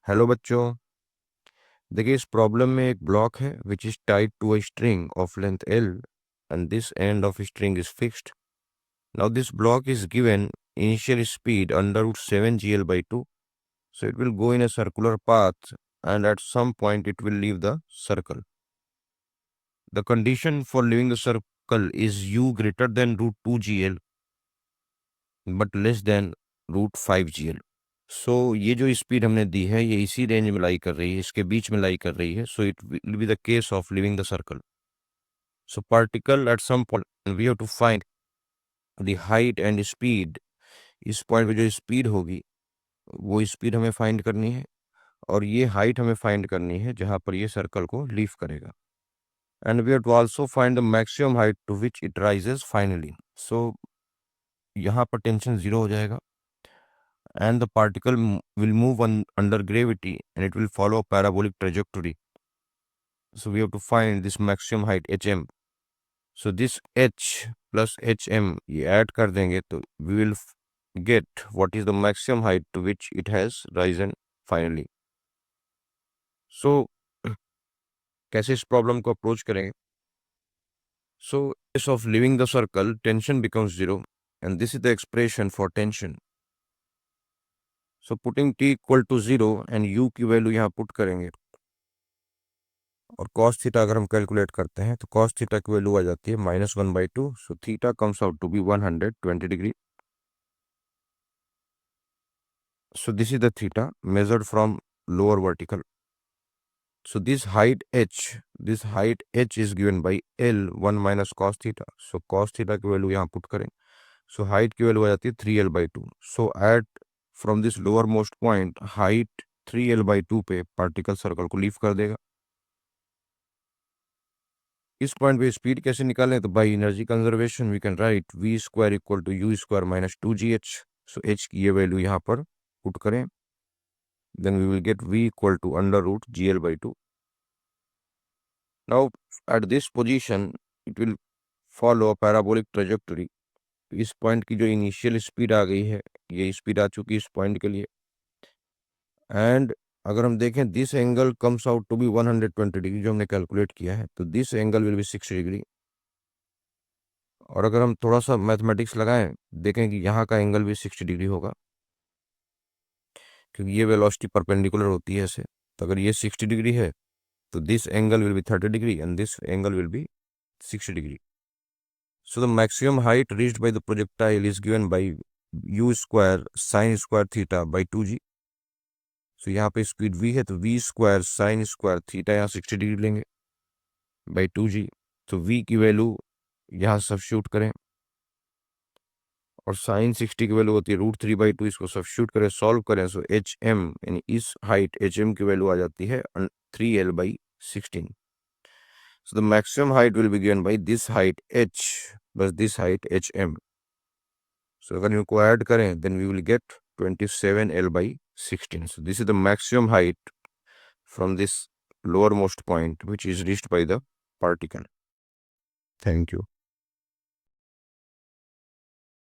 Hello बच्चों। देखिए, इस प्रॉब्लम में एक ब्लॉक है which is tied to a string of length L and this end of string is fixed. Now this block is given initial speed under root 7 gl/2, so it will go in a circular path and at some point it will leave the circle. The condition for leaving the circle is u greater than root 2 gl but less than root 5 gl. सो ये जो speed हमने दी है ये इसी range में लाई कर रही है, इसके बीच में लाई कर रही है. So it will be the case of leaving the circle. So particle at some point we have to find the height and speed. इस पॉइंट पे जो स्पीड होगी वो स्पीड हमें फाइंड करनी है और ये हाइट हमें फाइंड करनी है जहां पर ये सर्कल को लीव करेगा. And we have to also find the maximum height to which it rises finally. So यहाँ पर टेंशन जीरो हो जाएगा and the particle will move under gravity and it will follow a parabolic trajectory. So we have to find this maximum height hm. So this h plus hm ये add कर देंगे तो we will get what is the maximum height to which it has risen finally. So कैसे इस problem को approach करेंगे? So case of leaving the circle, tension becomes zero and this is the expression for tension. So putting t equal to 0 and u की value यहाँ put करेंगे और cos theta अगर हम कैलकुलेट करते हैं तो cos थीटा की वैल्यू आ जाती है -1/2. So theta comes out to be 120 degree. So this is the theta measured from lower vertical. So this height h is given by l 1 minus cos theta. So cos theta की value यहाँ put करें. So height की value आ जाती है 3l/2. So at from this lower most point height 3l/2 पे particle circle को leave कर देगा. इस पॉइंट पे स्पीड कैसे निकालें? तो by energy conservation we can write v square equal to u square minus 2gh. So h की ये वैल्यू यहाँ पर पुट करें, then we will get v equal to under root gl/2. Now at this position it will follow a parabolic trajectory. इस point की जो initial speed आ गई है ये स्पीड आ चुकी है इस पॉइंट के लिए. एंड अगर हम देखें this angle comes out to be 120 degree जो हमने कैलकुलेट किया है, तो this angle will be 60 degree. और अगर हम थोड़ा सा मैथमेटिक्स लगाएं देखें कि यहाँ का एंगल भी 60 डिग्री होगा क्योंकि ये वेलोसिटी परपेंडिकुलर होती है ऐसे. तो अगर ये 60 डिग्री है तो this angle will B 30 degree and this angle will be 60 degree. So the maximum height reached by the projectile is given bye u square sine square theta by 2g. सो यहाँ पे स्पीड v है तो v square sine square theta यहाँ 60 degree लेंगे bye 2g. तो v की value यहाँ substitute करें और साइन 60 की वैल्यू होती है √3/2. इसको सब्स्टिट्यूट करें, सॉल्व करें. सो एच एम यानी इस हाइट एच एम की वैल्यू आ जाती है 3l/16. So the maximum height will be given by this height h plus this height H M. So अगर इनको ऐड करें then we will get 27l/16. So this is the maximum height from this lowermost point which is reached by the particle. Thank you.